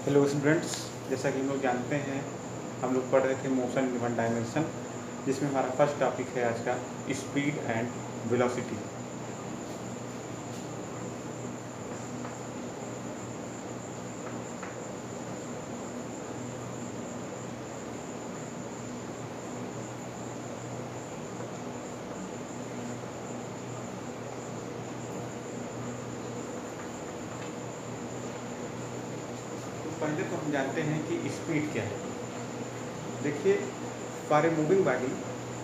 Hello students, जैसा कि हम लोग जानते हैं हम लोग पढ़ रहे थे मोशन इन वन डायमेंशन, जिसमें हमारा फर्स्ट टॉपिक है आज का स्पीड एंड वेलोसिटी। तो पहले तो हम जानते हैं कि स्पीड क्या है। देखिए, फॉर ए मूविंग बॉडी,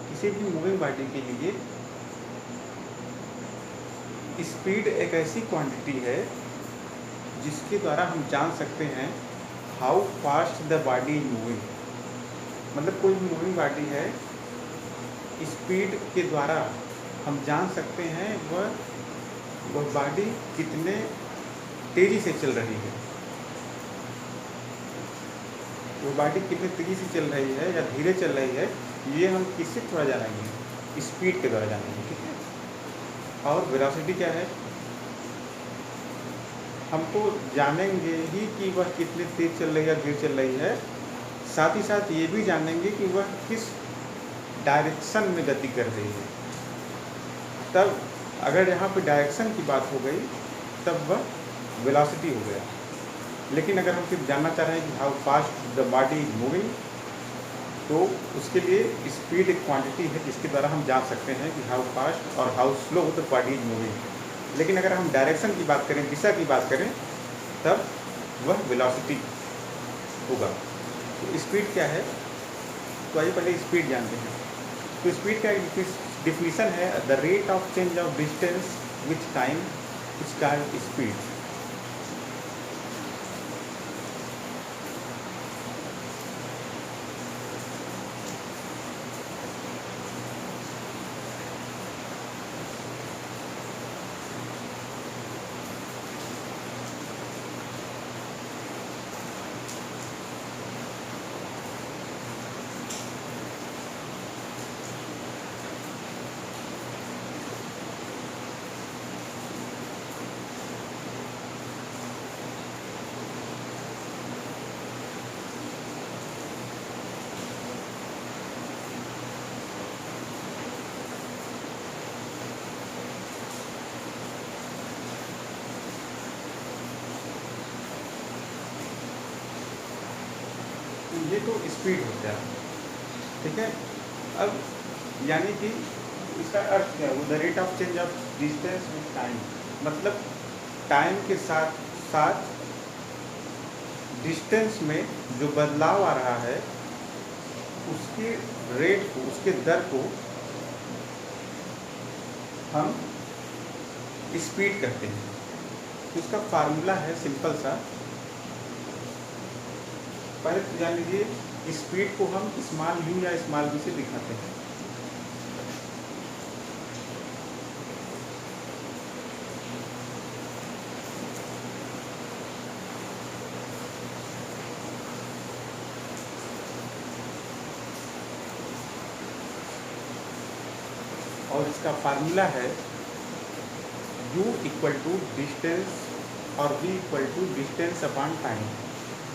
किसी भी मूविंग बॉडी के लिए स्पीड एक ऐसी क्वांटिटी है जिसके द्वारा हम जान सकते हैं how fast the body is moving. मतलब कोई भी मूविंग बॉडी है, स्पीड के द्वारा हम जान सकते हैं वह बॉडी कितने तेज़ी से चल रही है, वो बॉडी कितने तेज़ी से चल रही है या धीरे चल रही है। ये हम किससे थोड़ा जानेंगे? स्पीड के द्वारा जानेंगे, ठीक है। और वेलोसिटी क्या है? हम तो जानेंगे ही कि वह कितने तेज चल रही है या धीरे चल रही है, साथ ही साथ ये भी जानेंगे कि वह किस डायरेक्शन में गति कर रही है। तब अगर यहाँ पे डायरेक्शन की बात हो गई तब वह वेलोसिटी हो गया। लेकिन अगर हम सिर्फ जानना चाह रहे हैं कि how fast the body is moving, तो उसके लिए स्पीड एक क्वांटिटी है जिसके द्वारा हम जान सकते हैं कि हाउ फास्ट और how slow the body is moving. लेकिन अगर हम डायरेक्शन की बात करें, दिशा की बात करें, तब वह वेलोसिटी होगा। तो स्पीड क्या है? तो आइए पहले स्पीड जानते हैं। तो स्पीड का एक डिफिनीशन है, the rate of change of distance with time is called speed. ये तो स्पीड हो गया, ठीक है। अब यानी कि इसका अर्थ क्या है? The rate of change of distance with time, मतलब टाइम के साथ साथ डिस्टेंस में जो बदलाव आ रहा है उसके रेट को, उसके दर को हम स्पीड कहते हैं। तो इसका फार्मूला है सिंपल सा। पहले तो जान लीजिए, स्पीड को हम स्मॉल u या स्मॉल v से दिखाते हैं। और इसका फार्मूला है u इक्वल टू डिस्टेंस और v equal to distance upon time.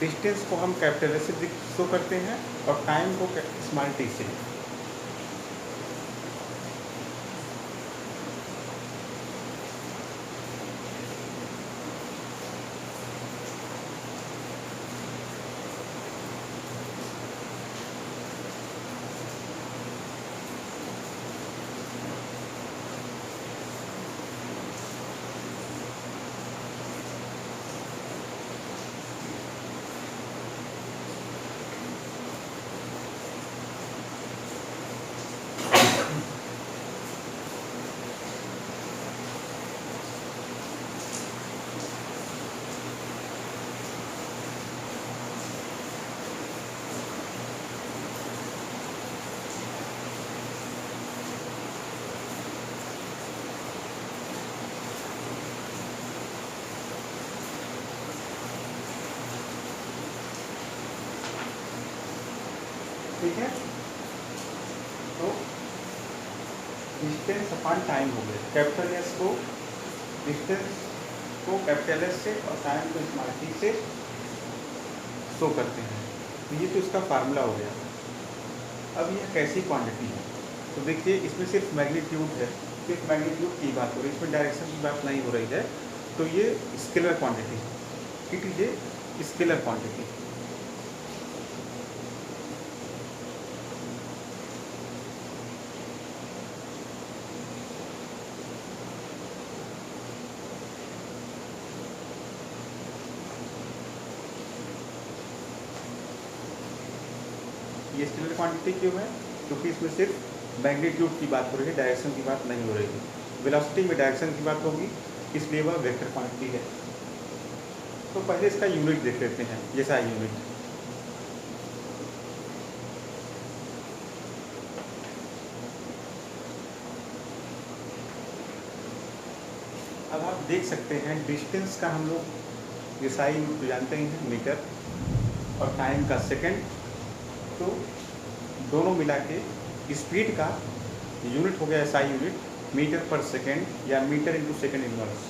Distance को हम कैपिटल S से शो करते हैं और टाइम को स्मॉल t से। ठीक है, तो डिस्टेंस अपॉन टाइम हो गया। कैपिटल S को, डिस्टेंस को कैपिटल S से और टाइम को स्मॉल t से शो करते हैं। तो ये तो इसका फार्मूला हो गया। अब यह कैसी क्वांटिटी है? तो देखिए इसमें सिर्फ मैग्नीट्यूड है, सिर्फ मैग्नीट्यूड की बात हो रही है, इसमें डायरेक्शन की बात नहीं हो रही है। तो ये स्केलर क्वांटिटी है, it is a scalar quantity. ये स्केलर क्वांटिटी क्यों है? क्योंकि इसमें सिर्फ मैग्नीट्यूड की बात हो रही है, डायरेक्शन की बात नहीं हो रही है। वेलोसिटी में डायरेक्शन की बात होगी, इसलिए वह वेक्टर क्वांटिटी है। तो पहले इसका यूनिट देख लेते हैं, जैसा यूनिट। अब आप देख सकते हैं डिस्टेंस का हम लोग जैसा यूनिट जानते हैं मीटर, और टाइम का सेकंड। तो दोनों मिला के स्पीड का यूनिट हो गया SI यूनिट, मीटर पर सेकंड या मीटर इंटू सेकंड इनवर्स।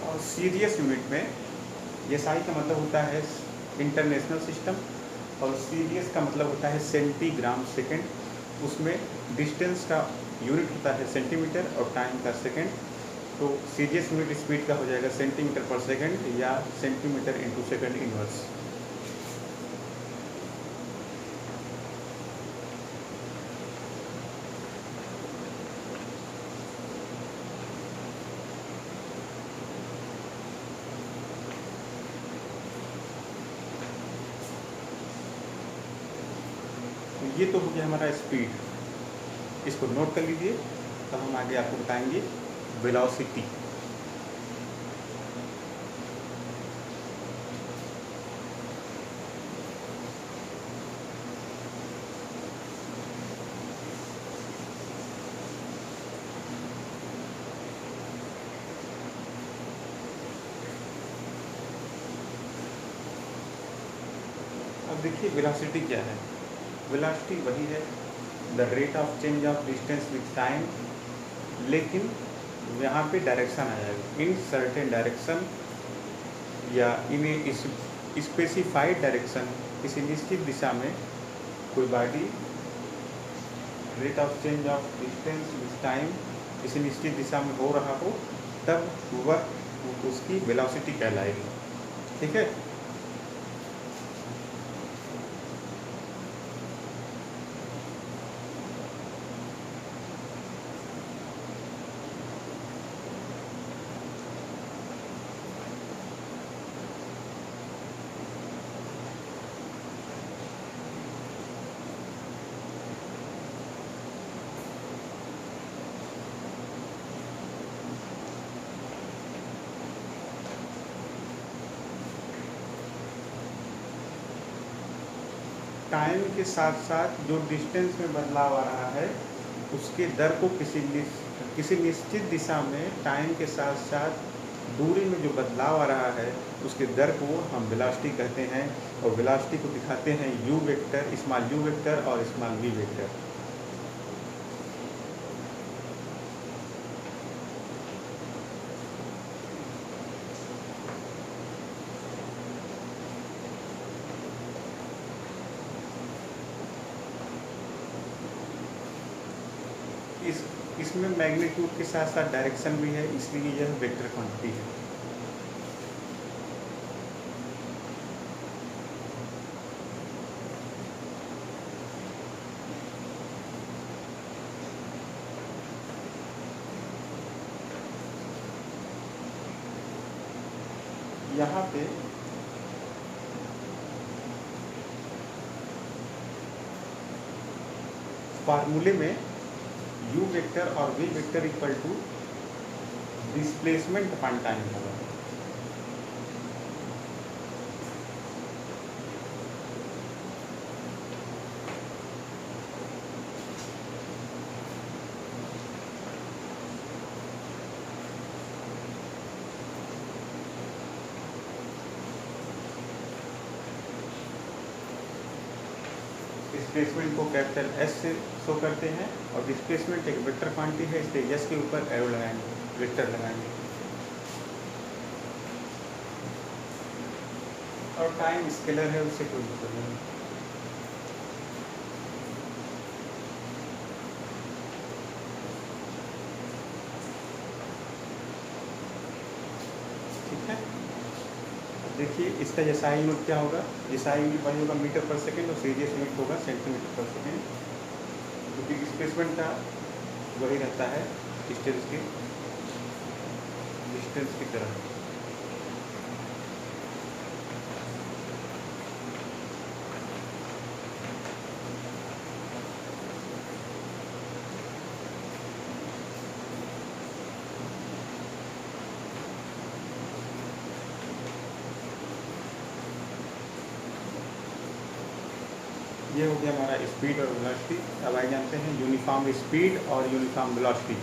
और सीरियस यूनिट में SI का मतलब होता है इंटरनेशनल सिस्टम, और सीरियस का मतलब होता है सेंटीग्राम सेकंड। उसमें डिस्टेंस का यूनिट होता है सेंटीमीटर और टाइम का सेकंड। तो सीरियस यूनिट स्पीड का हो जाएगा सेंटीमीटर पर सेकंड या सेंटीमीटर इंटू सेकंड इनवर्स। तो ये तो हो गया हमारा स्पीड, इसको नोट कर लीजिए। तब हम आगे आपको बताएंगे वेलोसिटी। अब देखिए वेलोसिटी क्या है। वेलोसिटी वही है the rate of change of distance with time, लेकिन यहाँ पे डायरेक्शन आ जाएगा इन सर्टेन डायरेक्शन या इन स्पेसिफाइड डायरेक्शन। किसी निश्चित दिशा में कोई body rate of change of distance with time किसी निश्चित दिशा में हो रहा हो, तब वह उसकी वेलोसिटी कहलाएगी। ठीक है। टाइम के साथ साथ जो डिस्टेंस में बदलाव आ रहा है उसके दर को किसी निश्चित दिशा में टाइम के साथ साथ दूरी में जो बदलाव आ रहा है उसके दर को हम वेलोसिटी कहते हैं। और वेलोसिटी को दिखाते हैं u vector, small u vector और स्मॉल v वेक्टर। इसमें मैग्नीट्यूड के साथ साथ डायरेक्शन भी है, इसलिए यह वेक्टर क्वांटिटी है। यहाँ पे फार्मूले में u वेक्टर और v vector equal to displacement upon time होगा। डिस्प्लेसमेंट को कैपिटल एस से शो करते हैं, और डिस्प्लेसमेंट एक वेक्टर क्वांटिटी है, इसलिए एस के ऊपर एरो लगाएंगे, वेक्टर लगाएंगे। और टाइम स्केलर है, उससे कोई मतलब नहीं। ठीक है, देखिए इसका एसआई यूनिट क्या होगा, एसआई यूनिट वही होगा मीटर पर सेकेंड, और सीरियस यूनिट होगा सेंटीमीटर पर सेकेंड, क्योंकि डिस्प्लेसमेंट का वही रहता है डिस्टेंस की तरह। ये हो गया हमारा स्पीड और वेलोसिटी। अब आइए जानते हैं यूनिफॉर्म स्पीड और यूनिफॉर्म वेलोसिटी।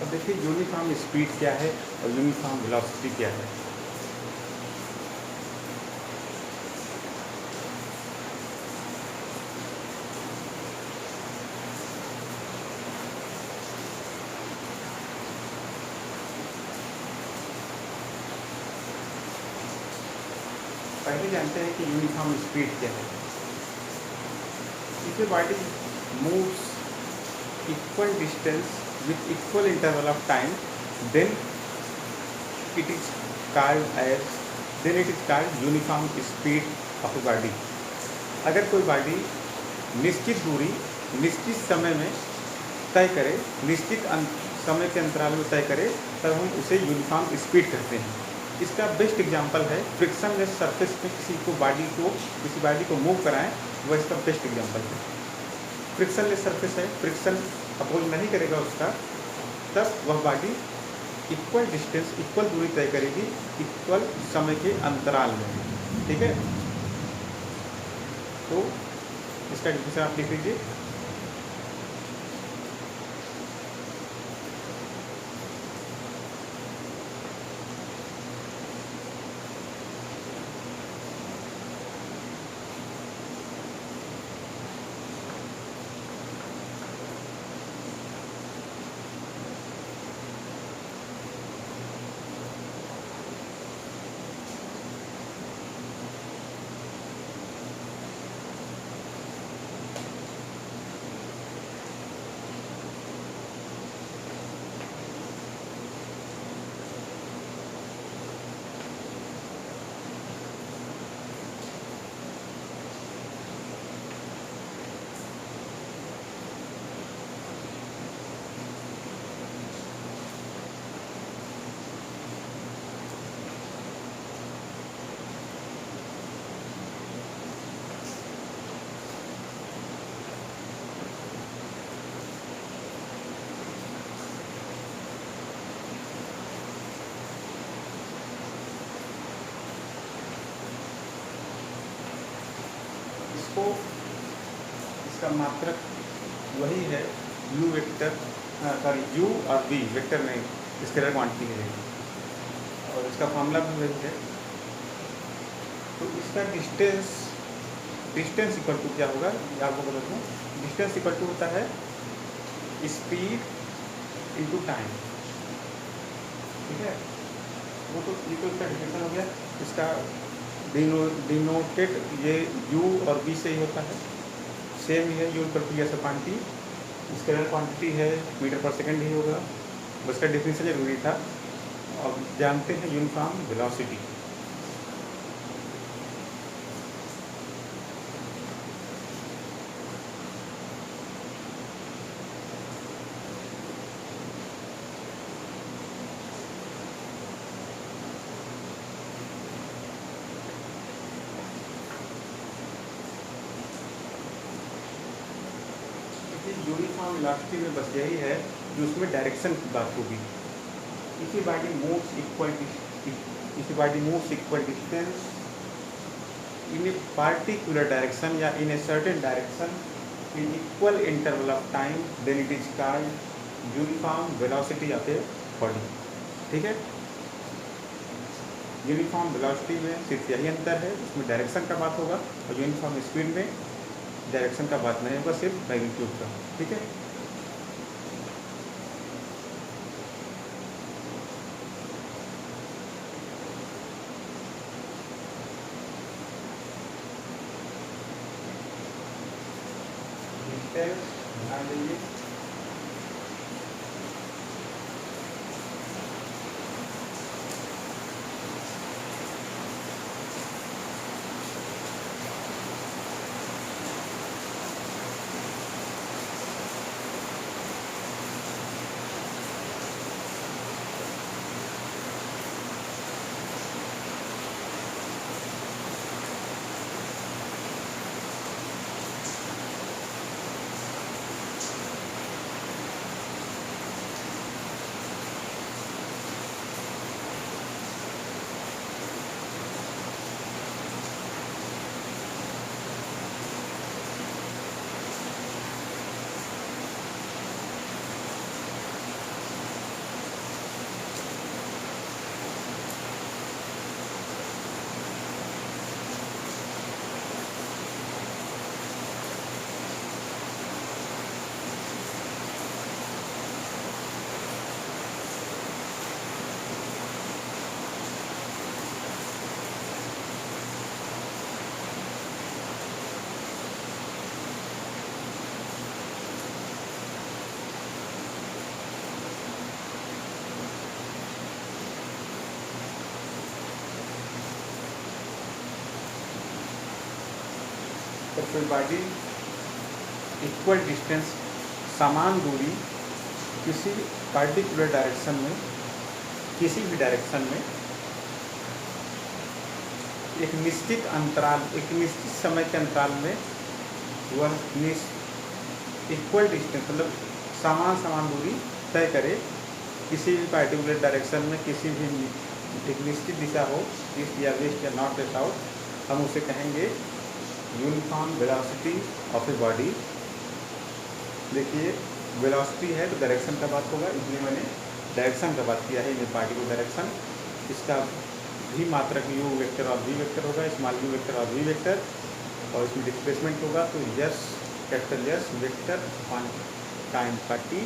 अब देखिए यूनिफॉर्म स्पीड क्या है और यूनिफॉर्म वेलोसिटी क्या है। पहले जानते हैं कि यूनिफॉर्म स्पीड क्या है। If a body moves equal distance with equal interval of time, then it is called uniform speed of a body। अगर कोई बॉडी निश्चित दूरी निश्चित समय में तय करे, निश्चित समय के अंतराल में तय करे, तब हम उसे यूनिफॉर्म स्पीड कहते हैं। इसका बेस्ट एग्जांपल है फ्रिक्शनलेस सरफेस में किसी बॉडी को मूव कराएं, वह इसका बेस्ट एग्जांपल है। फ्रिक्शनलेस सरफेस है, फ्रिक्शन अपोज नहीं करेगा उसका, तब वह बॉडी इक्वल डिस्टेंस, इक्वल दूरी तय करेगी इक्वल समय के अंतराल में। ठीक है, तो इसका डिफिनेशन आप लिख लीजिए। इसको इसका मात्रक वही है यू वेक्टर, सॉरी यू और वी वेक्टर नहीं, स्केलर क्वांटिटी है, और इसका फॉर्मूला भी वही है। तो इसका डिस्टेंस इक्वल टू क्या होगा, आपको बता दूँ, डिस्टेंस इक्वल टू होता है स्पीड इनटू टाइम। ठीक है, वो तो ये तो इसका डिफिनेशन हो गया। इसका डिनोटेड ये u और v से ही होता है, सेम ही है। u इक्वल टू ऐसा क्वांटिटी, स्केलर क्वांटिटी है, मीटर पर सेकंड ही होगा, बस का डिफिनेशन जरूरी था। अब जानते हैं यूनिफॉर्म वेलोसिटी। यूनिफॉर्म वेलोसिटी में बस यही है कि उसमें डायरेक्शन की बात होगी। If a body moves if a body moves equal distance in a particular direction या in a certain direction in equal interval of time, then it is called uniform velocity of a body. ठीक है, uniform velocity में सिर्फ यही अंतर है, उसमें direction का बात होगा, और यूनिफॉर्म स्पीड में डायरेक्शन का बात नहीं होगा, सिर्फ मैग्नीट्यूड का. ठीक है, ध्यान देंगे. तो फिर बॉडी इक्वल डिस्टेंस, समान दूरी किसी पर्टिकुलर डायरेक्शन में, किसी भी डायरेक्शन में एक निश्चित अंतराल, एक निश्चित समय के अंतराल में वह इक्वल डिस्टेंस मतलब समान दूरी तय करे किसी भी पर्टिकुलर डायरेक्शन में, किसी भी एक निश्चित दिशा हो, ईस्ट या वेस्ट या नॉर्थ या साउथ, हम उसे कहेंगे uniform velocity of a body. देखिए वेलोसिटी है तो डायरेक्शन का बात होगा, इसलिए मैंने डायरेक्शन का बात किया है. ये पार्टिकल डायरेक्शन, इसका भी मात्रक यू वेक्टर और वी वेक्टर होगा, स्मॉल यू वेक्टर और वी वेक्टर, और इसमें डिस्प्लेसमेंट होगा तो yes capital yes vector time का टी.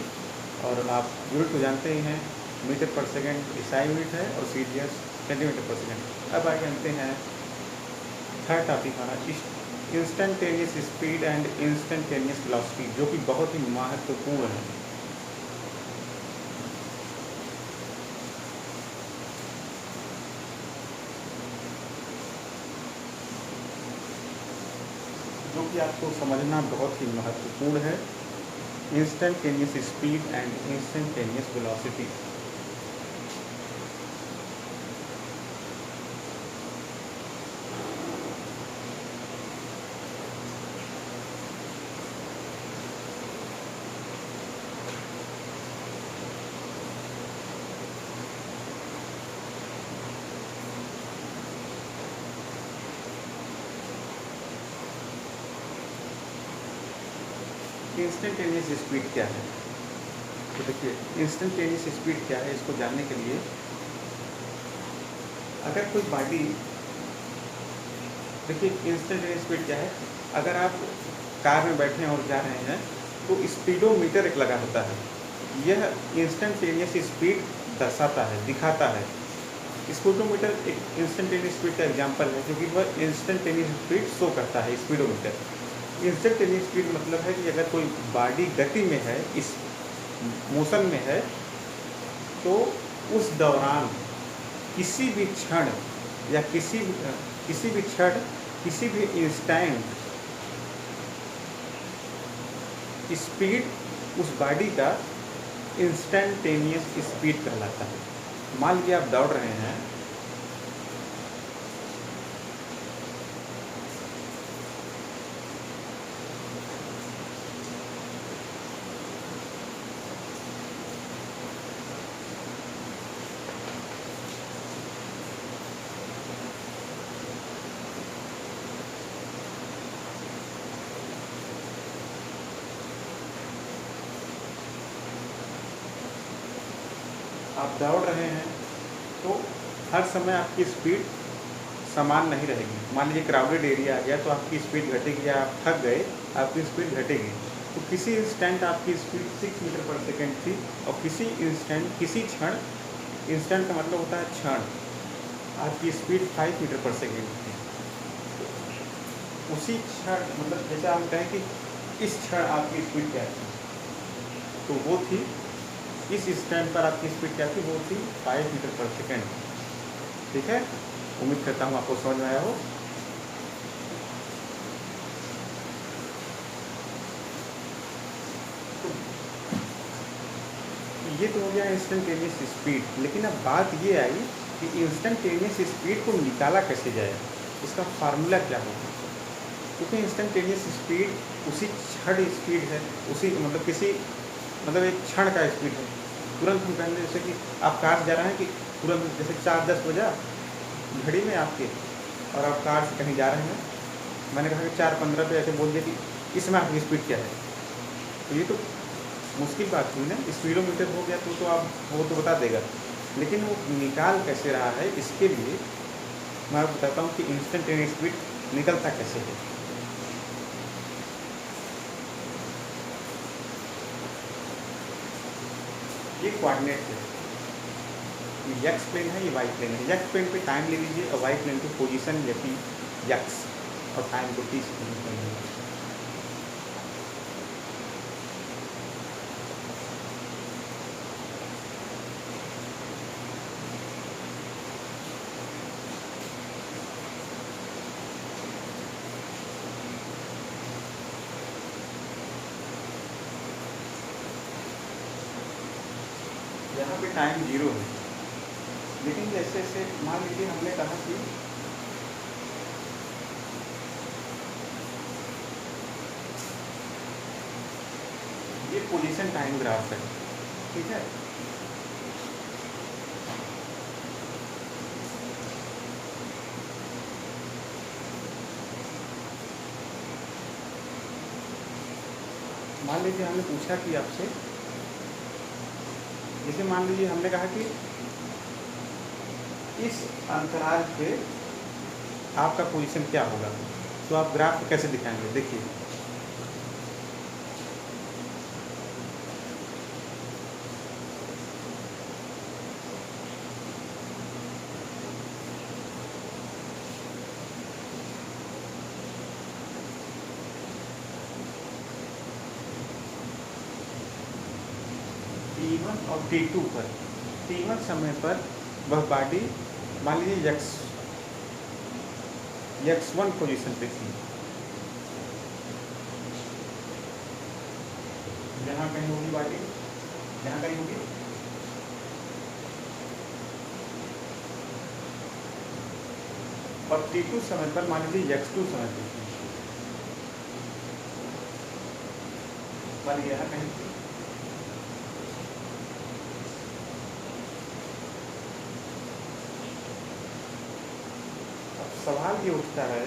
और आप यूनिट को जानते ही हैं, मीटर पर सेकेंड ईसाई यूनिट है और सीरियस सेंटीमीटर पर सेकेंड. अब आगे जानते हैं थर्ड टॉपिक हमारा instantaneous speed and instantaneous velocity, जो कि बहुत ही महत्वपूर्ण है. जो कि आपको समझना बहुत ही महत्वपूर्ण है. Instantaneous speed and instantaneous velocity. Instantaneous speed क्या है? तो देखिए इंस्टेंटेनियस स्पीड क्या है, इसको जानने के लिए अगर कोई बॉडी, देखिए इंस्टेंटेनियस स्पीड क्या है, अगर आप कार में बैठे हैं और जा रहे हैं तो स्पीडोमीटर एक लगा होता है, यह इंस्टेंटेनियस स्पीड दर्शाता है, दिखाता है. स्पीडोमीटर एक इंस्टेंटेनियस स्पीड का एग्जांपल है, क्योंकि वह इंस्टेंटेनियस स्पीड शो करता है. स्पीडोमीटर इंस्टेंटेनियस स्पीड मतलब है कि अगर कोई बॉडी गति में है, इस मोशन में है, तो उस दौरान किसी भी क्षण या किसी भी क्षण, किसी भी इंस्टेंट स्पीड उस बॉडी का इंस्टेंटेनियस स्पीड कहलाता है. मान लीजिए आप दौड़ रहे हैं, आप दौड़ रहे हैं तो हर समय आपकी स्पीड समान नहीं रहेगी। मान लीजिए क्राउडेड एरिया आ गया तो आपकी स्पीड घटेगी, या आप थक गए आपकी स्पीड घटेगी। तो किसी इंस्टेंट आपकी स्पीड 6 मीटर पर सेकेंड थी, और किसी इंस्टेंट, किसी क्षण, इंस्टेंट का मतलब होता है क्षण, आपकी स्पीड 5 मीटर पर सेकेंड थी। उसी क्षण, मतलब जैसे हम कहें कि इस क्षण आपकी स्पीड क्या थी, तो वो थी, इस इंस्टेंट पर आपकी स्पीड क्या थी, वो थी 5 मीटर पर सेकेंड। ठीक है, उम्मीद करता हूँ आपको समझ में आया हो। ये तो हो गया इंस्टेंटेनियस स्पीड। लेकिन अब बात ये आई कि इंस्टेंटेनियस स्पीड को निकाला कैसे जाए, इसका फार्मूला क्या होगा। क्योंकि इंस्टेंटेनियस स्पीड उसी क्षण स्पीड है, उसी मतलब किसी मतलब एक क्षण का स्पीड है। तुरंत हम कहेंगे जैसे कि आप कार से जा रहे हैं कि तुरंत जैसे 4:10 बजा घड़ी में आपके, और आप कार से कहीं जा रहे हैं, मैंने कहा कि 4:15 पे ऐसे बोल दिया कि इसमें आपकी स्पीड क्या है, तो ये तो मुश्किल बात हुई ना। स्पीडोमीटर हो गया तो आप वो तो बता देगा, लेकिन वो निकाल कैसे रहा है, इसके लिए मैं आपको बताता हूँ कि इंस्टेंटेनियस स्पीड निकलता कैसे है। ये कोऑर्डिनेट है, ये एक्स प्लेन है, ये वाई प्लेन है। एक्स प्लेन पे टाइम ले लीजिए और वाई प्लेन पे पोजीशन लेती एक्स, और टाइम को टी सेकेंड कर लीजिए। यहाँ पे टाइम 0 है, लेकिन जैसे जैसे मान लीजिए हमने कहा कि ये पोजीशन टाइम ग्राफ है, ठीक है। मान लीजिए हमने पूछा कि आपसे, जैसे मान लीजिए हमने कहा कि इस अंतराल पे आपका पोजीशन क्या होगा, तो आप ग्राफ को कैसे दिखाएंगे। देखिए T1 और T2 पर, T1 समय पर वह बॉडी मान लीजिए x1 पोजीशन पे थी, यहाँ कहीं होगी बॉडी, यहाँ कहीं होगी, और T2 समय पर मान लीजिए x2 समय पे थी, मान लीजिए यहाँ कहीं थी। सवाल ये उठता है,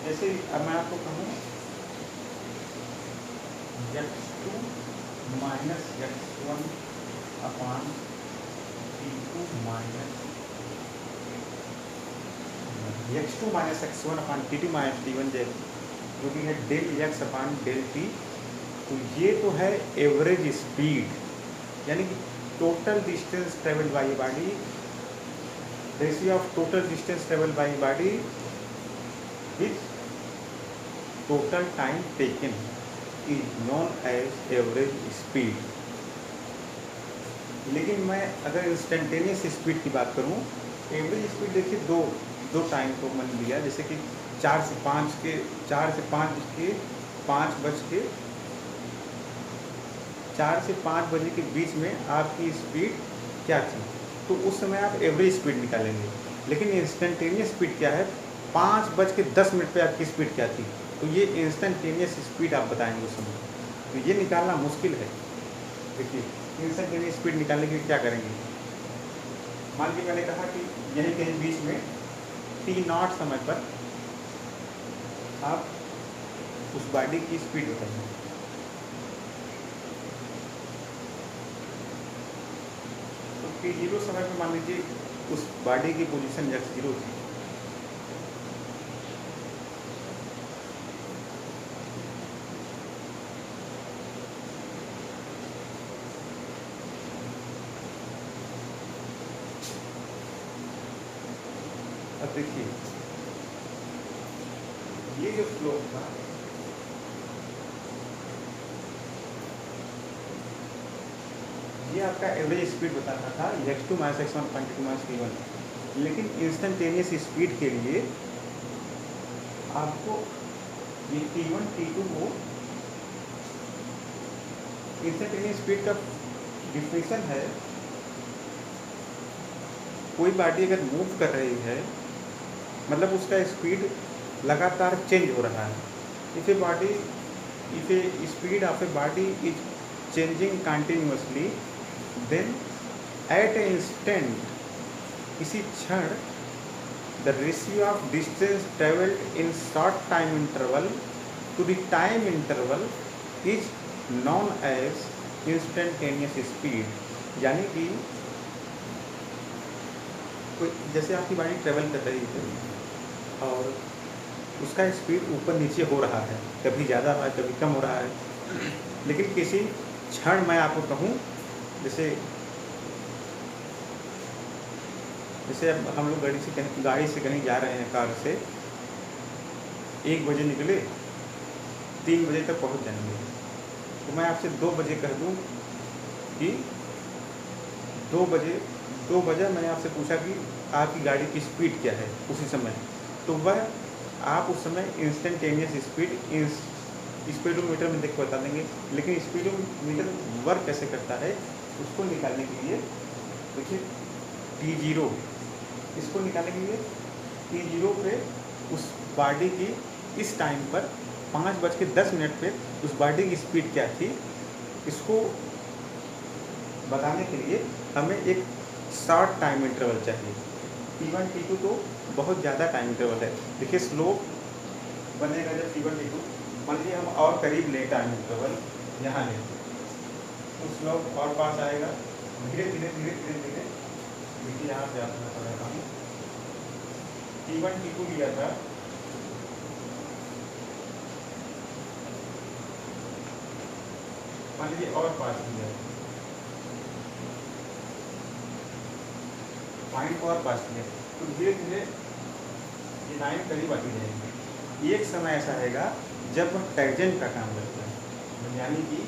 जैसे अब मैं आपको कहूँ x2 minus x1 upon T2 minus x2 minus x1 upon T2 minus T1, जो कि है del x upon del t। तो ये तो है एवरेज स्पीड, यानी कि total distance travelled by body, ratio of total distance travelled by body with total time taken is known as average speed. लेकिन मैं अगर इंस्टेंटेनियस स्पीड की बात करूं, एवरेज स्पीड देखिए दो टाइम को मान लिया, जैसे कि 4 से 5 के 4 से 5 के 5 बज के 4 से 5 बजे के बीच में आपकी स्पीड क्या थी, तो उस समय आप एवरेज स्पीड निकालेंगे। लेकिन इंस्टेंटेनियस स्पीड क्या है, 5:10 पे आपकी स्पीड क्या थी, तो ये इंस्टेंटेनियस स्पीड आप बताएंगे उस समय। तो ये निकालना मुश्किल है। देखिए इंस्टेंटेनियस स्पीड निकालने के लिए क्या करेंगे, मान लीजिए मैंने कहा कि यहीं कहीं बीच में T0 समय पर आप उस बॉडी की स्पीड बताइए। टी जीरो समय पे मान लीजिए उस बॉडी की पोजीशन x जीरो थी। अब देखिए ये जो स्लोप था ये आपका एवरेज स्पीड बता रहा था x2 - x1 + -2 t1, लेकिन इंस्टेंटेनियस स्पीड के लिए आपको ये t1 t2 को इंस्टेंटेनियस स्पीड का डिफिनेशन है, कोई बॉडी अगर मूव कर रही है मतलब उसका स्पीड लगातार चेंज हो रहा है। If a speed of a body is changing continuously then at a instant, किसी क्षण the ratio of distance travelled in short time interval to the time interval is known as instantaneous speed. यानी कि कोई जैसे आपकी body travel कर रही है और उसका स्पीड ऊपर नीचे हो रहा है, कभी ज़्यादा हो रहा है कभी कम हो रहा है, लेकिन किसी क्षण मैं आपको कहूँ जैसे अब हम लोग गाड़ी से कहीं जा रहे हैं कार से, 1 बजे निकले 3 बजे तक पहुंच जाएंगे, तो मैं आपसे 2 बजे कह दूं कि 2 बजे मैंने आपसे पूछा कि आपकी गाड़ी की स्पीड क्या है उसी समय, तो वह आप उस समय इंस्टेंटेनियस स्पीडोमीटर में देख के बता देंगे। लेकिन स्पीडोमीटर वर्क कैसे करता है उसको निकालने के लिए देखिए t0, इसको निकालने के लिए t0 पे उस बॉडी की इस टाइम पर 5:10 पे उस बॉडी की स्पीड क्या थी, इसको बताने के लिए हमें एक शॉर्ट टाइम इंटरवल चाहिए। t1 t2 तो बहुत ज़्यादा टाइम इंटरवल है। देखिए स्लोप बनेगा जब t1 t2, मान लीजिए हम और करीब ले टाइम इंटरवल यहाँ ले, तो स्लोप और पास आएगा, धीरे धीरे देखिए यहाँ से आपको बता रहा हूँ t1 t2 लिया था, मान लीजिए और पास लिया, पॉइंट को और पास किया, तो धीरे धीरे ये लाइन करीब आती जाएगी। एक समय ऐसा आएगा जब वह टैंजेंट का काम करता है, यानी कि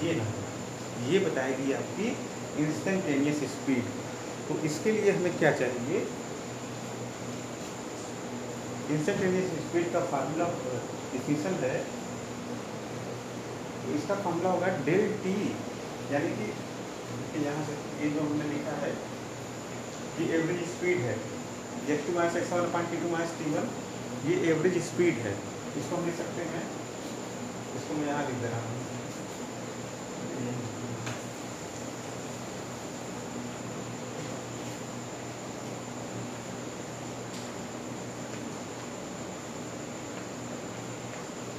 ये ना ये बताएगी आपकी इंस्टेंटेनियस स्पीड। तो इसके लिए हमें क्या चाहिए, इंस्टेंटेनियस स्पीड का फार्मूला डिफिनेशन है, तो इसका फार्मूला होगा डेल टी, यानी कि यहाँ से ये जो हमने लिखा है ये एवरेज स्पीड है, x2 - x1 / t2 - t1 ये एवरेज स्पीड है। इसको हम लिख सकते हैं, इसको मैं यहाँ लिख दे रहा हूँ,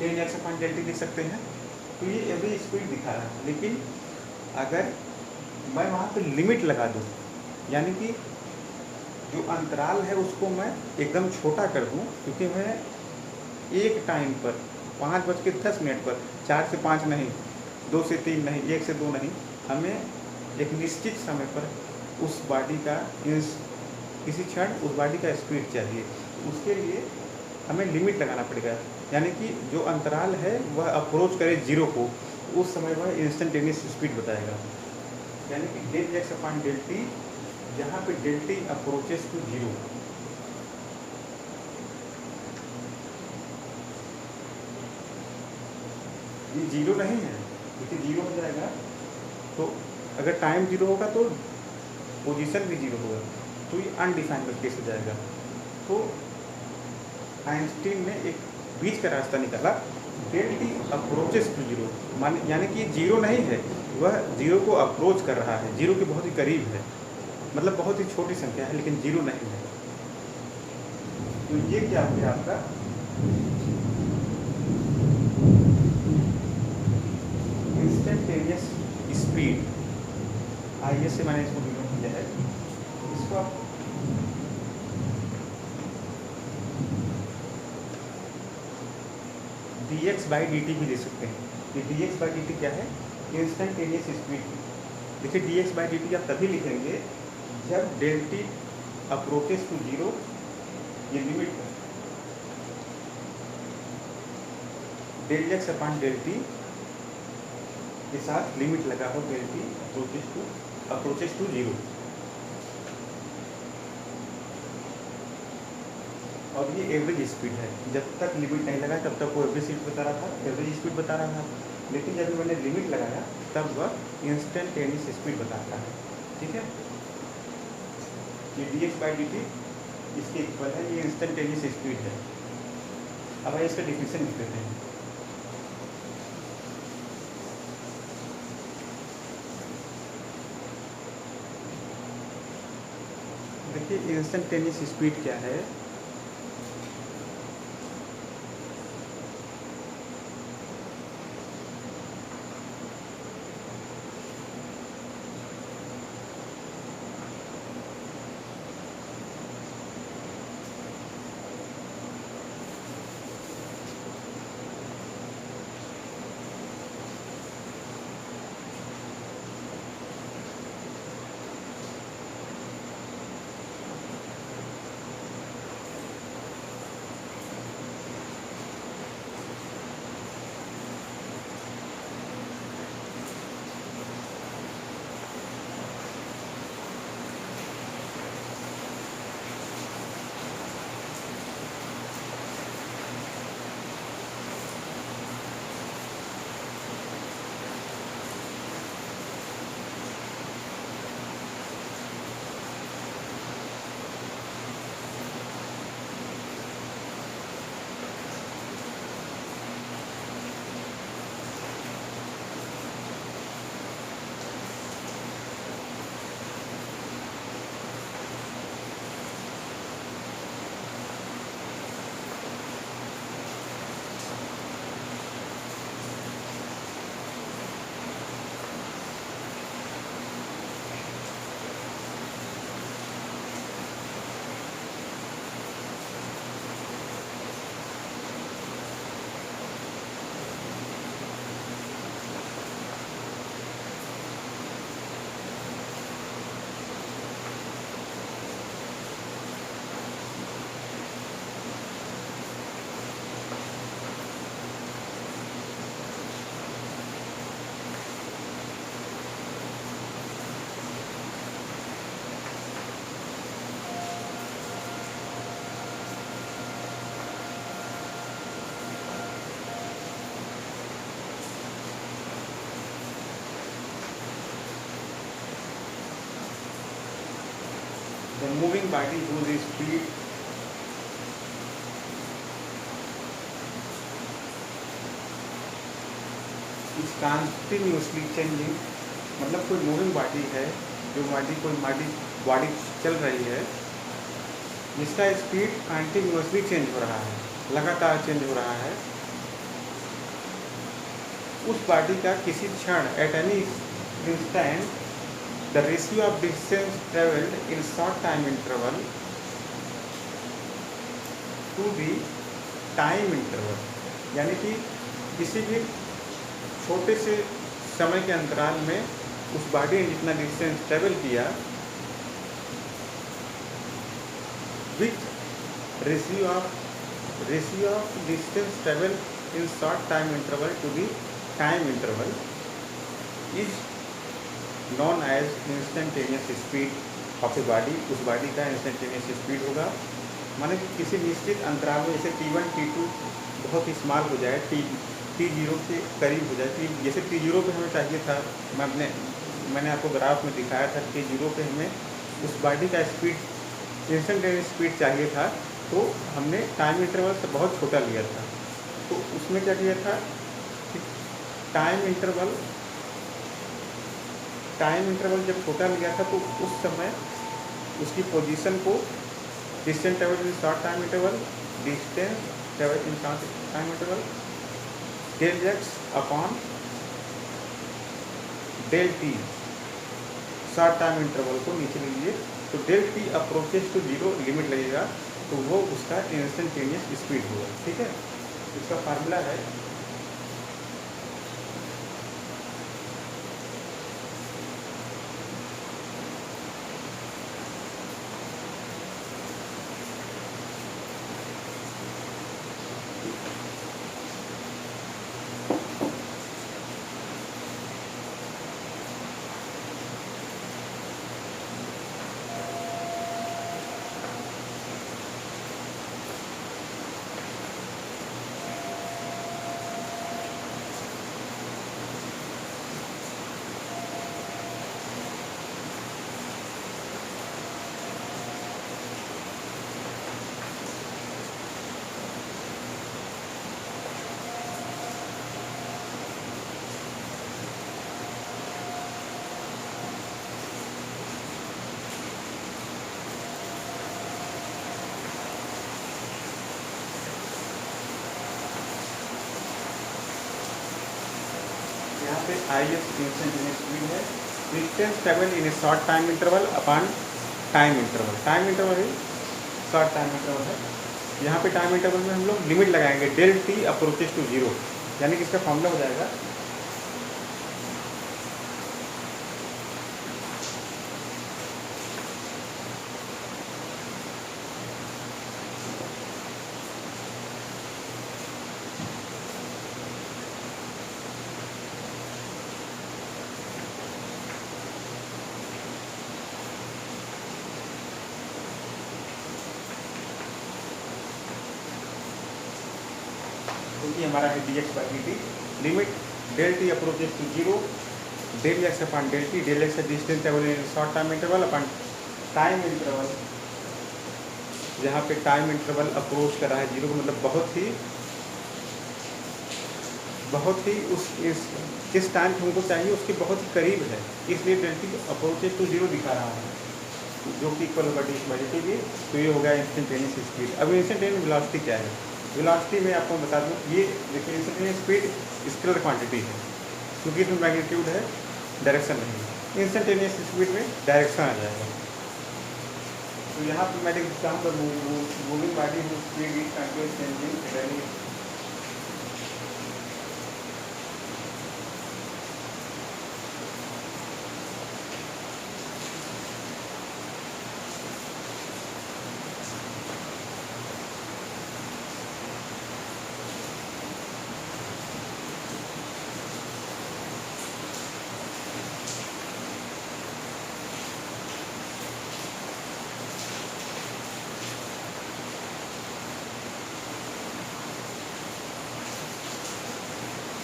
x/Δt लिख सकते हैं। तो ये एवरेज स्पीड दिखा रहा है, लेकिन अगर मैं वहाँ पे लिमिट लगा दूँ, यानी कि जो अंतराल है उसको मैं एकदम छोटा कर दूँ, क्योंकि मैं एक टाइम पर 5:10 पर 4 से 5 नहीं, 2 से 3 नहीं, 1 से 2 नहीं, हमें एक निश्चित समय पर उस बॉडी का किसी क्षण उस बॉडी का स्पीड चाहिए। उसके लिए हमें लिमिट लगाना पड़ेगा, यानी कि जो अंतराल है वह अप्रोच करे 0 को, उस समय वह इंस्टेंटेनियस स्पीड बताएगा, यानी कि डेल x/Δt, जहाँ पे Δt अप्रोचेस टू 0। ये 0 नहीं है, क्योंकि 0 हो जाएगा तो अगर टाइम 0 होगा तो पोजीशन भी 0 होगा, तो ये अनडिफाइंड केस हो जाएगा। तो आइंस्टीन ने एक बीच का रास्ता निकाला, Δt अप्रोचेस टू 0, यानी कि 0 नहीं है, वह 0 को अप्रोच कर रहा है, 0 के बहुत ही करीब है। मतलब बहुत ही छोटी संख्या है लेकिन जीरो नहीं है। तो ये क्या हो गया आपका इंस्टेंटेनियस स्पीड। आइए से मैंने इसको डिनोट किया है, इसको आप dx बाई डी टी भी दे सकते हैं। ये dx बाई डी टी क्या है? Instantaneous speed. देखिए dx बाई डी टी आप तभी लिखेंगे जब del T approaches to zero, ये लिमिट है, del x upon del T के साथ लिमिट लगा हो del T approaches to zero. और ये एवरेज स्पीड है, जब तक लिमिट नहीं लगा तब तक वो एवरेज स्पीड बता रहा था, एवरेज स्पीड बता रहा था, लेकिन जब मैंने लिमिट लगाया तब वह इंस्टेंटेनियस स्पीड बताता है। ठीक है, ये dx बाई डी टी इसके इक्वल है, ये इंस्टेंटेनियस स्पीड है। अब आइए इसका डिफिनेशन लिख देते हैं। देखिए इंस्टेंटेनियस स्पीड क्या है? The moving body whose speed is continuously changing, मतलब कोई मूविंग बॉडी है, जो बॉडी चल रही है जिसका स्पीड कंटिन्यूसली चेंज हो रहा है, लगातार चेंज हो रहा है, उस बॉडी का किसी क्षण at any instant the ratio of distance travelled in short time interval to the time interval, यानी कि किसी भी छोटे से समय के अंतराल में उस बॉडी ने जितना डिस्टेंस ट्रेवल किया with ratio of distance travel in short time interval to the time interval is known as instantaneous speed of a body. उस बॉडी का इंस्टेंटेनियस स्पीड होगा, माने किसी निश्चित अंतराल में, जैसे T1 T2 बहुत ही स्मॉल हो जाए, T0 के करीब हो जाए, जैसे T0 पे हमें चाहिए था, मैंने आपको ग्राफ में दिखाया था, T0 पे हमें उस बॉडी का स्पीड इंस्टेंटेनियस स्पीड चाहिए था, तो हमने टाइम इंटरवल से बहुत छोटा लिया था। तो उसमें क्या किया था कि टाइम इंटरवल जब छोटा लिया था तो उस समय उसकी पोजीशन को distance travel in short time interval, distance travel in short time interval, del x upon del t short time interval को नीचे लीजिए, तो del T approaches to zero limit लगेगा, तो वो उसका इंस्टेंटेनियस स्पीड होगा। ठीक है, इसका फार्मूला है यहाँ पे आई एस इंस्टेंटेनियस स्पीड है, distance travel in a short time interval upon time interval. Time interval है, शॉर्ट टाइम इंटरवल है। यहाँ पे टाइम इंटरवल में हम लोग लिमिट लगाएंगे del T approaches to zero, यानी कि इसका फॉर्मूला हो जाएगा क्योंकि हमारा है d x by D t, limit del T approaches to zero, del x upon del x distance travel in short time interval upon time interval, जहाँ पे टाइम इंटरवल अप्रोच कर रहा है जीरो को, मतलब बहुत ही उस किस टाइम हमको चाहिए उसके बहुत ही करीब है, इसलिए del T approaches to zero दिखा रहा है, जो कि इक्वल होगा d x by D t भी। तो ये हो गया इंस्टेंटेनियस स्पीड। अब इंस्टेंटेनियस वेलोसिटी क्या है? वेलोसिटी में आपको बता दूं, ये देखिए इंस्टेंटेनियस स्पीड स्केलर क्वांटिटी है, क्योंकि इसमें मैग्नीट्यूड है, डायरेक्शन नहीं है। इंस्टेंटेनियस स्पीड में डायरेक्शन आ जाएगा। तो यहाँ पर मैं लिख देता हूँ moving body whose speed is continuous changing,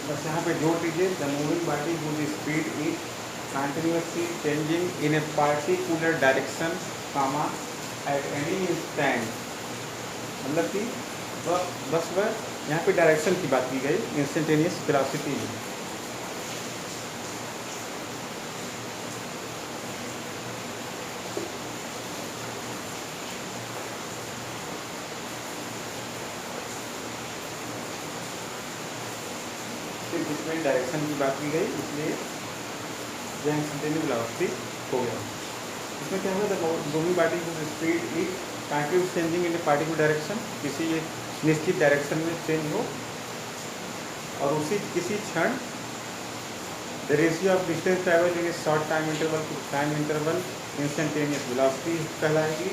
बस यहाँ पे जोड़ दीजिए, the moving body whose speed is continuously changing in a particular direction comma at any instant, मतलब कि बस वह यहाँ पे डायरेक्शन की बात की गई इंस्टेंटेनियस वेलोसिटी में। जिसमें डायरेक्शन की बात की गई, इसलिए यह इंस्टेंटेनियस वेलोसिटी हो गया। इसमें क्या होगा, the moving body whose speed is continuous changing in a particular direction, किसी एक निश्चित डायरेक्शन में चेंज हो, और उसी किसी क्षण the ratio of distance travel in a short time interval to time interval instantaneous velocity कहलाएगी।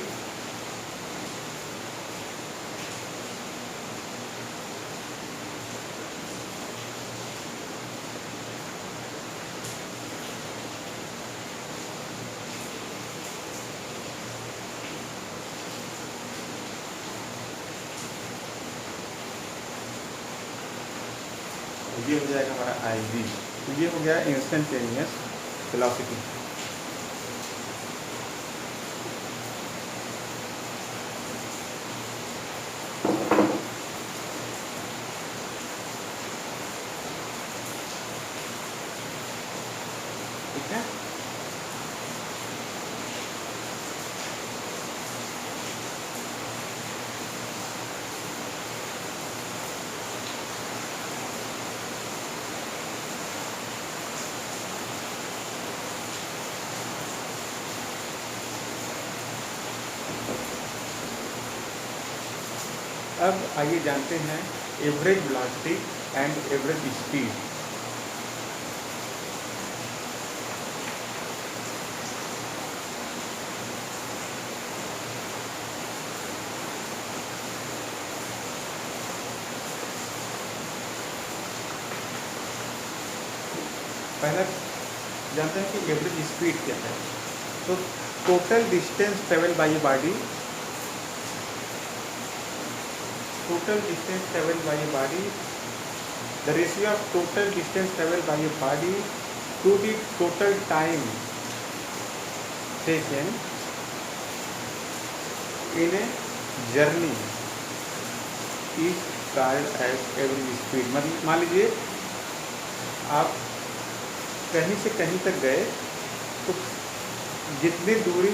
ये हो जाएगा हमारा आई वी। तो ये हो गया इंस्टेंटेनियस वेलोसिटी। ठीक है, अब आइए जानते हैं average velocity and average speed. पहला जानते हैं कि एवरेज स्पीड क्या है। तो total distance travel by body, total distance traveled by a body, the ratio of total distance traveled by a body to the total time taken in a journey is called as average speed। मतलब मान लीजिए आप कहीं से कहीं तक गए तो जितनी दूरी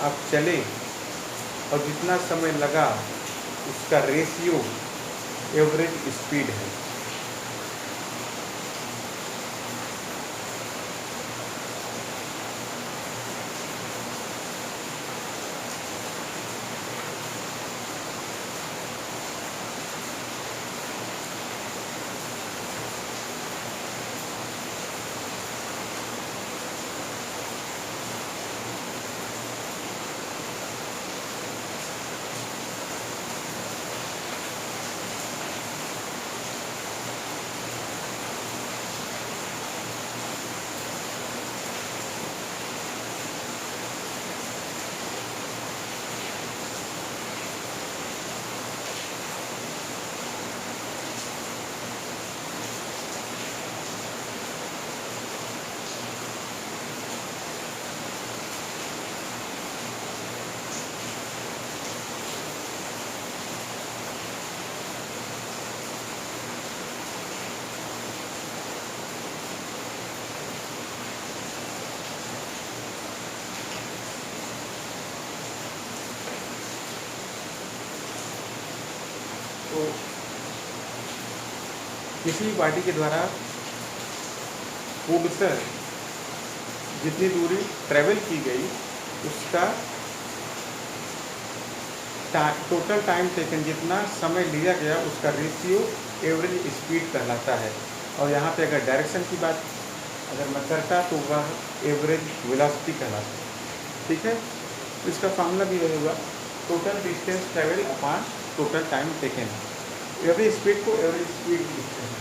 आप चले और जितना समय लगा उसका रेशियो एवरेज स्पीड है। तो किसी बॉडी के द्वारा पूर्णतः जितनी दूरी ट्रेवल की गई उसका टोटल टाइम टेकन, जितना समय लिया गया उसका रेशियो एवरेज स्पीड कहलाता है। और यहाँ पे अगर डायरेक्शन की बात अगर मैं करता तो वह एवरेज वेलोसिटी कहलाता है। ठीक है, इसका फार्मूला भी यही होगा, total distance travel upon total time taken. Average speed को एवरेज स्पीड लिखते हैं।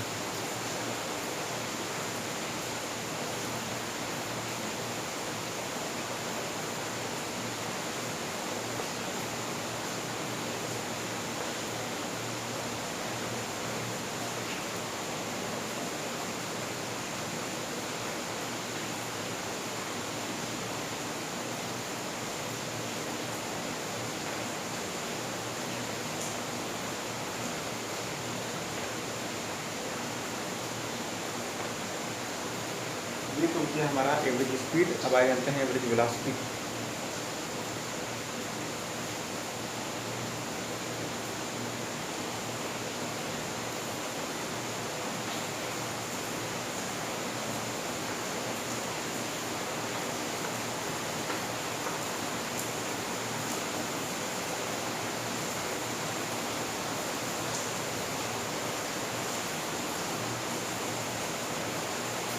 ये तो क्या हमारा एवरेज स्पीड। अब आगे जानते हैं एवरेज वेलोसिटी।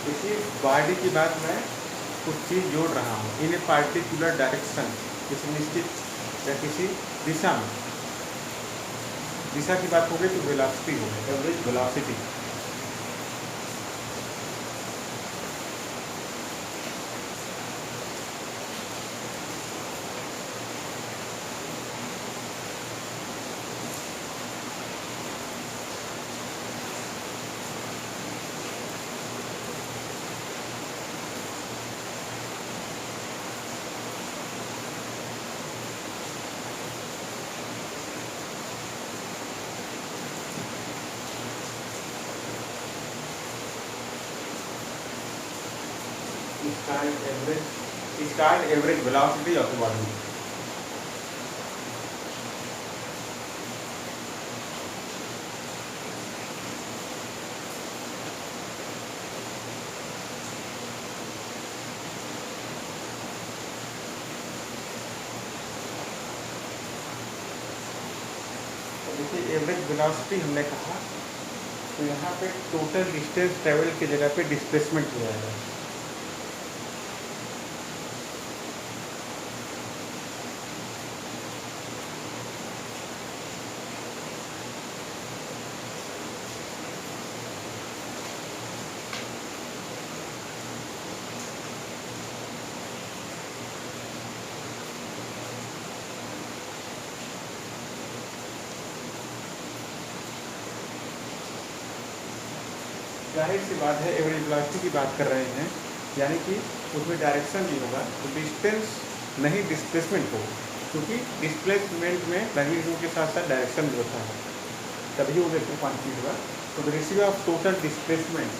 इसी बॉडी की बात मैं कुछ चीज़ जोड़ रहा हूँ इन ए पार्टिकुलर डायरेक्शन, किसी निश्चित या किसी दिशा में। दिशा की बात हो गई तो वेलोसिटी हो गई, average velocity. Start average velocity of the body। देखिए एवरेज वेलोसिटी हमने कहा, तो यहाँ पे टोटल डिस्टेंस ट्रेवल की जगह पे डिस्प्लेसमेंट हो जाएगा। जाहिर सी बात है एवरेज वेलोसिटी की बात कर रहे हैं, यानी कि उसमें डायरेक्शन भी होगा, तो डिस्टेंस नहीं डिस्प्लेसमेंट हो, क्योंकि डिस्प्लेसमेंट में मैग्नीट्यूड के साथ साथ डायरेक्शन भी होता है, तभी वो वेक्टर क्वांटिटी होगा। तो the ratio of total displacement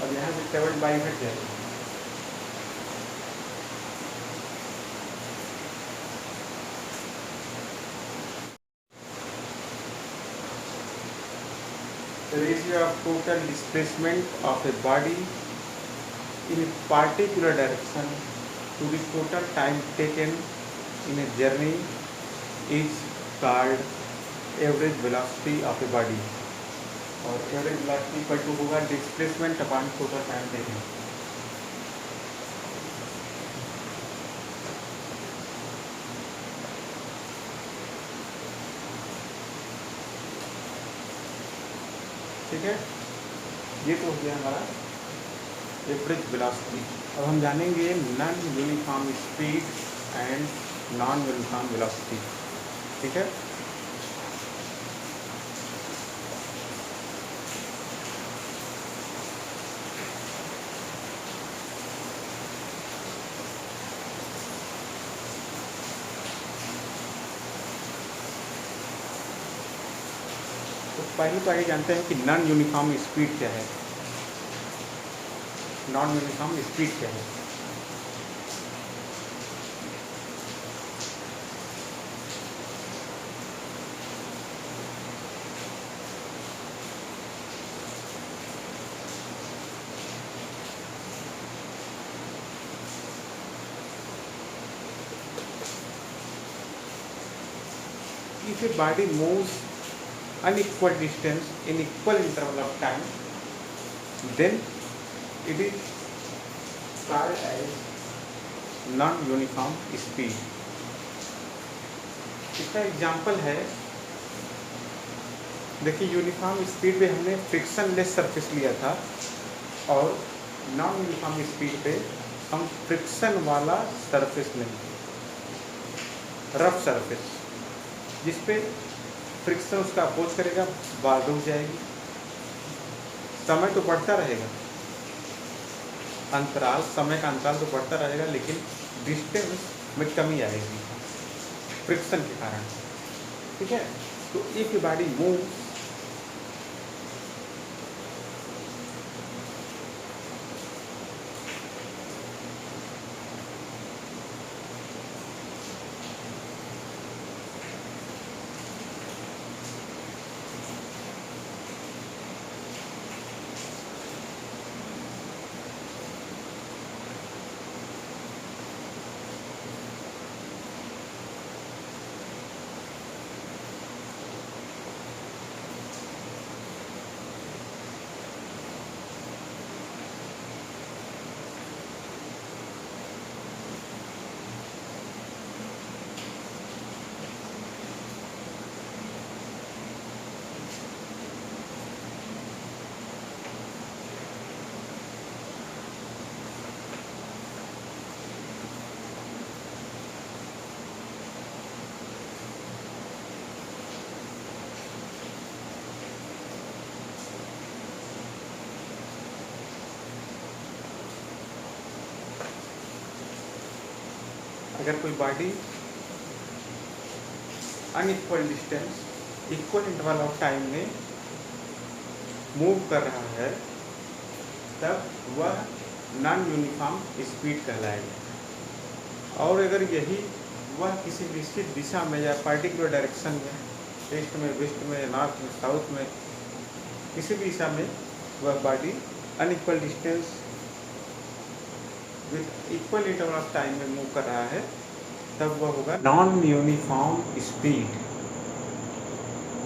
और यहाँ से ट्रेवल बाई हट जाएगा। The ratio of total displacement of a body in a particular direction to the total time taken in a journey is called average velocity of a body, और average velocity equal to होगा displacement upon total time taken. ठीक है, ये तो हो गया हमारा average velocity. अब हम जानेंगे non uniform speed and non uniform velocity. ठीक है, तो पहले तो आइए जानते हैं कि नॉन यूनिफॉर्म स्पीड क्या है। नॉन यूनिफॉर्म स्पीड क्या है? If a body moves unequal distance in equal interval of time, then it is called as non-uniform speed. इसका एग्जाम्पल है, देखिए यूनिफॉर्म स्पीड पे हमने फ्रिक्शनलेस सरफेस लिया था, और नॉन यूनिफॉर्म स्पीड पे हम फ्रिक्शन वाला सरफेस लेंगे, रफ सरफेस, जिस पे फ्रिक्शन उसका अपोज करेगा, बाल रुक जाएगी, समय तो बढ़ता रहेगा, अंतराल, समय का अंतराल तो बढ़ता रहेगा, लेकिन डिस्टेंस में कमी आएगी फ्रिक्शन के कारण। ठीक है, तो इफ बॉडी मूव अगर कोई body unequal distance equal interval of time में मूव कर रहा है, तब वह नॉन यूनिफॉर्म स्पीड कहलाएगा। और अगर यही वह किसी निश्चित दिशा में या पर्टिकुलर डायरेक्शन में, ईस्ट में, वेस्ट में, नॉर्थ में, साउथ में किसी भी दिशा में वह body unequal distance with equal interval of time में मूव कर रहा है, तब वह होगा नॉन यूनिफॉर्म स्पीड।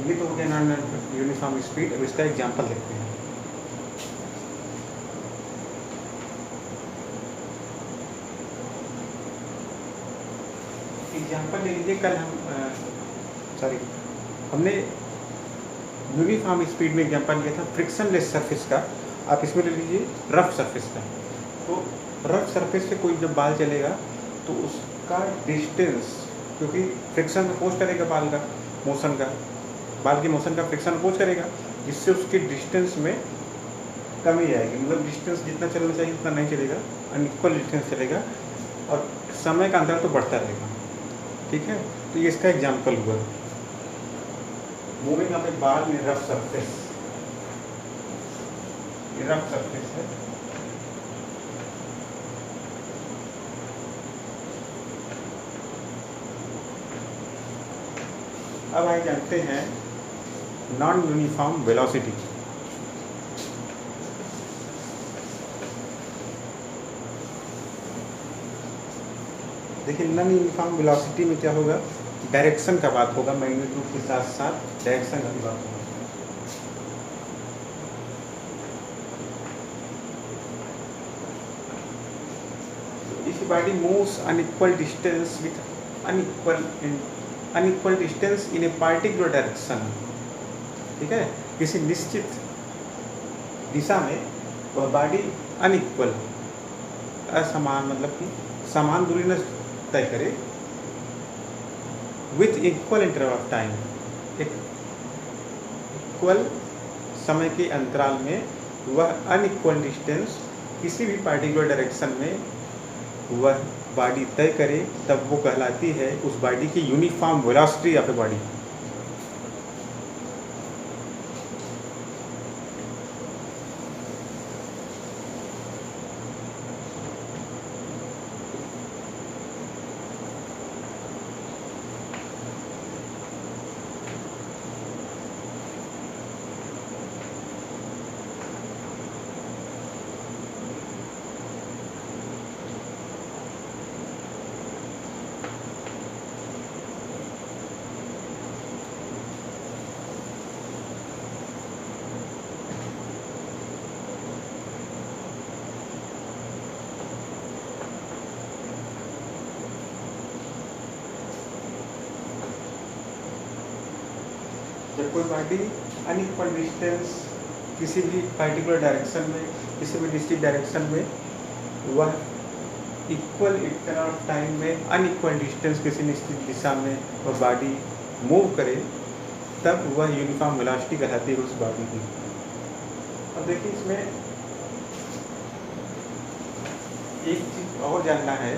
ये तो हो गया नॉन यूनिफॉर्म स्पीड। अब इसका एग्जांपल देखते हैं। एग्जांपल ले लीजिए, कल हमने यूनिफॉर्म स्पीड में एग्जांपल लिया था फ्रिक्शनलेस सरफेस का। आप इसमें ले लीजिए रफ सरफेस का। तो रफ सरफेस से कोई जब बाल चलेगा तो उसका डिस्टेंस, क्योंकि फ्रिक्शन अपोज करेगा बाल का मोशन का, बाल के मोशन का फ्रिक्शन अपोज करेगा, जिससे उसके डिस्टेंस में कमी आएगी। मतलब डिस्टेंस जितना चलना चाहिए उतना नहीं चलेगा, अनइक्वल डिस्टेंस चलेगा और समय का अंतर तो बढ़ता रहेगा। ठीक है, तो ये इसका एग्जाम्पल हुआ मूविंग ऑफ ए बाल इन रफ सरफेस। ये रफ सरफेस है। अब आइए जानते हैं नॉन यूनिफॉर्म वेलोसिटी। देखिए नॉन यूनिफॉर्म वेलोसिटी में क्या होगा, डायरेक्शन का बात होगा, मैग्नीट्यूड के साथ साथ डायरेक्शन का भी बात होगा। If body moves unequal distance with unequal distance in a particular direction, ठीक है, किसी निश्चित दिशा में वह बॉडी अनइक्वल, असमान, मतलब कि समान दूरी न तय करे, with equal interval of time, एक इक्वल समय के अंतराल में वह अनइक्वल डिस्टेंस किसी भी पार्टिकुलर डायरेक्शन में वह बॉडी तय करे, तब वो कहलाती है उस बॉडी की uniform velocity of a body. जब कोई बॉडी अनइक्वल डिस्टेंस किसी भी पर्टिकुलर डायरेक्शन में, किसी भी डिस्टिक डायरेक्शन में, वह इक्वल इंटरवल ऑफ टाइम में अनइक्वल डिस्टेंस किसी निश्चित दिशा में वह बॉडी मूव करे, तब वह यूनिफॉर्म वेलोसिटी कहलाती है उस बॉडी की। अब देखिए इसमें एक चीज और जानना है,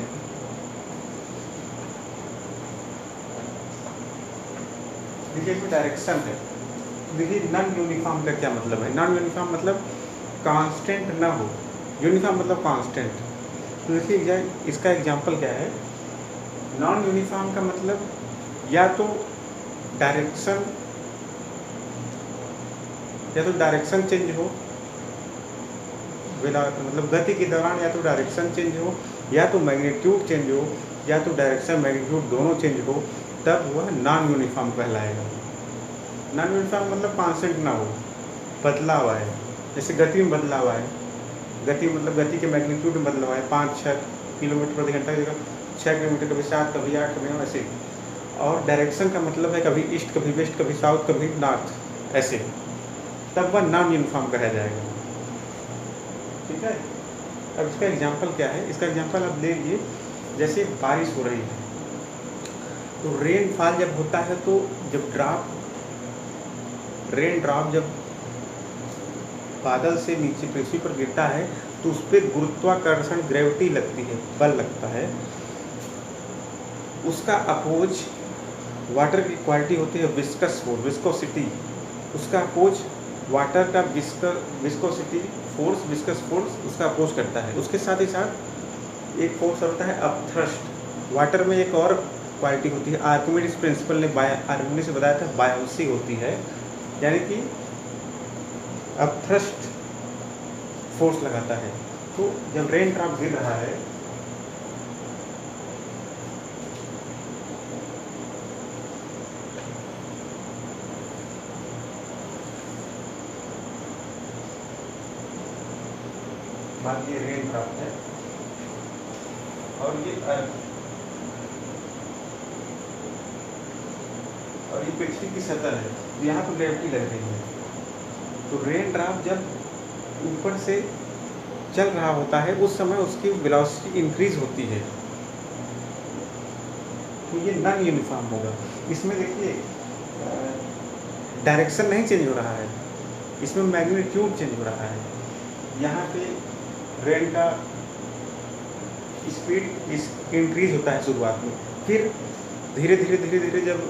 देखिए इसमें डायरेक्शन है। देखिए नॉन यूनिफॉर्म का क्या मतलब है। नॉन यूनिफॉर्म मतलब कांस्टेंट ना हो, यूनिफॉर्म मतलब कांस्टेंट। तो देखिए इसका एग्जांपल क्या है। नॉन यूनिफॉर्म का मतलब या तो डायरेक्शन चेंज हो, मतलब गति के दौरान या तो डायरेक्शन चेंज हो, या तो मैग्नीट्यूड चेंज हो, या तो डायरेक्शन मैग्नीट्यूड दोनों चेंज हो, तब वह नॉन यूनिफॉर्म कहलाएगा। नॉन यूनिफॉर्म मतलब कांस्टेंट ना हो, बदला हुआ है। जैसे गति में बदला हुआ है, गति मतलब गति के मैग्नीट्यूड में बदला हुआ है, 5-6 किलोमीटर प्रति घंटा की जगह 6 किलोमीटर, कभी 7, कभी 8, कभी 9, ऐसे। और डायरेक्शन का मतलब है कभी ईस्ट, कभी वेस्ट, कभी साउथ, कभी नॉर्थ, ऐसे, तब वह नॉन यूनिफॉर्म कहा जाएगा। ठीक है। अब इसका एग्जाम्पल क्या है। इसका एग्जाम्पल आप ले लीजिए, जैसे बारिश हो रही है तो रेनफॉल जब होता है तो जब रेन ड्रॉप जब बादल से नीचे पृथ्वी पर गिरता है तो उस पर गुरुत्वाकर्षण, ग्रेविटी लगती है, बल लगता है। उसका अपोज वाटर की क्वालिटी होती है विस्कस फोर्स, विस्कोसिटी। उसका अपोज वाटर का विस्कोसिटी फोर्स, विस्कस फोर्स उसका अपोज करता है। उसके साथ ही साथ एक फोर्स होता है अपथ्रस्ट। वाटर में एक और क्वालिटी होती है, आर्किमिडीज प्रिंसिपल ने से बताया था, बायोंसी होती है। यानी कि अपथ्रस्ट फोर्स लगाता है। तो जब रेन ड्रॉप गिर रहा है बात ये रेन ड्रॉप है और ये अर्थ और ये पृथ्वी की सतह है, यहाँ पर ग्रेविटी लग रही है। तो रेन ड्रॉप जब ऊपर से चल रहा होता है उस समय उसकी वेलोसिटी इंक्रीज होती है, तो ये नॉन यूनिफॉर्म होगा। इसमें देखिए डायरेक्शन नहीं चेंज हो रहा है, इसमें मैग्नीट्यूड चेंज हो रहा है। यहाँ पे रेन का स्पीड इंक्रीज होता है शुरुआत में, फिर धीरे धीरे जब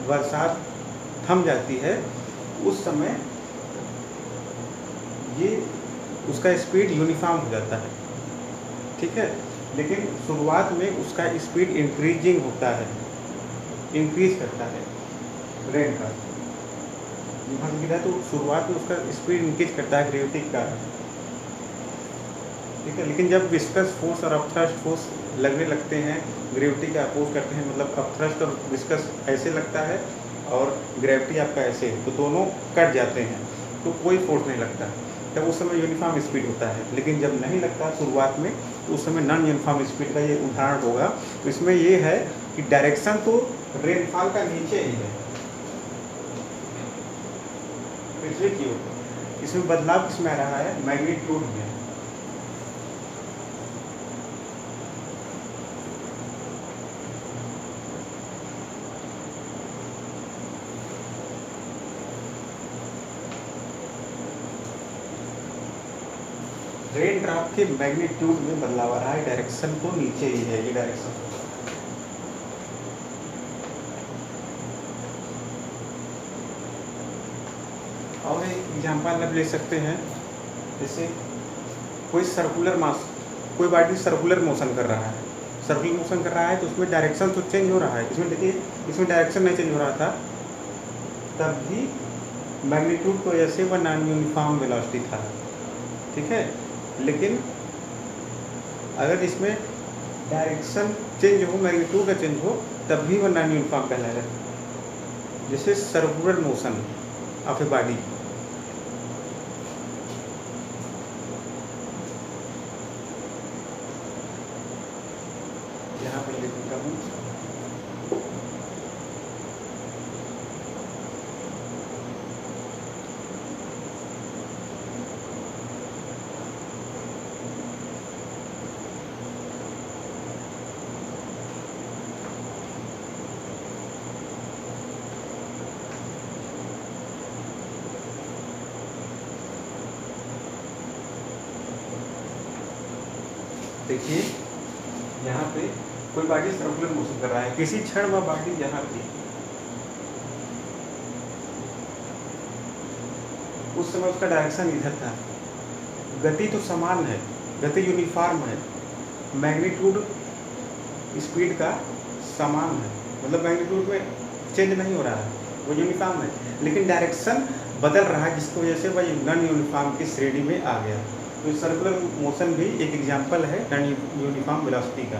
बरसात थम जाती है उस समय ये उसका स्पीड यूनिफॉर्म हो जाता है, ठीक है। लेकिन शुरुआत में उसका स्पीड इंक्रीजिंग होता है, इंक्रीज करता है रेन का। गिरा तो शुरुआत में उसका स्पीड इंक्रीज करता है ग्रेविटी का, ठीक है। लेकिन जब विस्कस फोर्स और अपथ्रस्ट फोर्स लगने लगते हैं, ग्रेविटी का अपोज करते हैं, मतलब अपथ्रस्ट और विस्कस ऐसे लगता है और ग्रेविटी आपका ऐसे, तो दोनों कट जाते हैं, तो कोई फोर्स नहीं लगता, तब उस समय यूनिफॉर्म स्पीड होता है। लेकिन जब नहीं लगता शुरुआत में तो उस समय नॉन यूनिफॉर्म स्पीड का ये उदाहरण होगा। तो इसमें ये है कि डायरेक्शन तो रेनफॉल का नीचे ही है पृथ्वी की ओर, इसमें बदलाव किसमें आ रहा है, मैग्नीट्यूड में। रेन ड्रॉप के मैग्नीट्यूड में बदलाव आ रहा है, डायरेक्शन तो नीचे ही है, ये डायरेक्शन। और एक एग्जाम्पल आप ले सकते हैं, जैसे कोई सर्कुलर मास, कोई बॉडी सर्कुलर मोशन कर रहा है, सर्कुलर मोशन कर रहा है तो उसमें डायरेक्शन तो चेंज हो रहा है। इसमें देखिए, इसमें डायरेक्शन नहीं चेंज हो रहा था, तब भी मैग्नीट्यूड की वजह से वह नॉन यूनिफॉर्म वेलोसिटी था, ठीक है। लेकिन अगर इसमें डायरेक्शन चेंज हो, मैग्नीट्यूड का चेंज हो, तब भी वह नॉन यूनिफॉर्म कहलाएगा। जैसे circular motion of a body, यहाँ पर लिख देता हूँ, देखिए यहाँ पे कोई बॉडी सर्कुलर मोशन कर रहा है, किसी क्षण वह बॉडी यहाँ थी, उस समय उसका डायरेक्शन इधर था, गति तो समान है, गति यूनिफॉर्म है, मैग्नीट्यूड स्पीड का समान है, मतलब मैग्नीट्यूड में चेंज नहीं हो रहा है, वो यूनिफॉर्म है, लेकिन डायरेक्शन बदल रहा है, जिसकी वजह से वह नॉन यूनिफॉर्म की श्रेणी में आ गया। तो सर्कुलर मोशन भी एक एग्जाम्पल है नॉन यूनिफॉर्म वेलोसिटी का।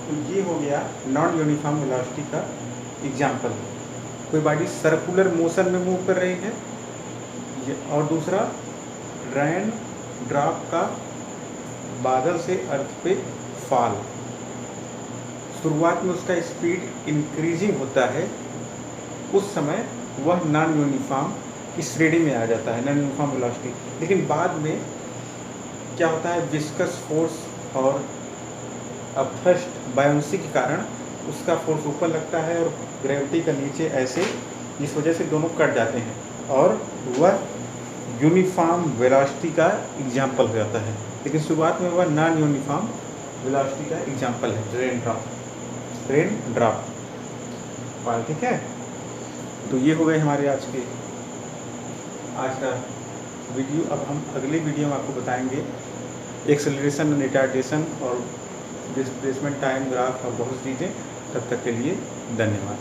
तो ये हो गया नॉन यूनिफॉर्म वेलोसिटी का एग्जाम्पल। कोई बॉडी सर्कुलर मोशन में मूव कर रही है, और दूसरा रेन ड्रॉप का बादल से अर्थ पे फॉल। शुरुआत में उसका स्पीड इंक्रीजिंग होता है, उस समय वह नॉन यूनिफॉर्म की श्रेणी में आ जाता है, नॉन यूनिफॉर्म वेलोसिटी। लेकिन बाद में क्या होता है, विस्कस फोर्स और अपथ्रस्ट बायोन्सी के कारण उसका फोर्स ऊपर लगता है और ग्रेविटी का नीचे ऐसे, जिस वजह से दोनों कट जाते हैं और वह यूनिफॉर्म वेलोसिटी का एग्जाम्पल हो जाता है। लेकिन शुरुआत में वह नॉन यूनिफॉर्म वेलोसिटी का एग्जाम्पल है रेन ड्रॉप फॉल, ठीक है। तो ये हो गए हमारे आज का वीडियो। अब हम अगले वीडियो में आपको बताएंगे एक्सेलरेशन, रिटार्डेशन और डिस्प्लेसमेंट टाइम ग्राफ और बहुत चीज़ें। तब तक के लिए धन्यवाद।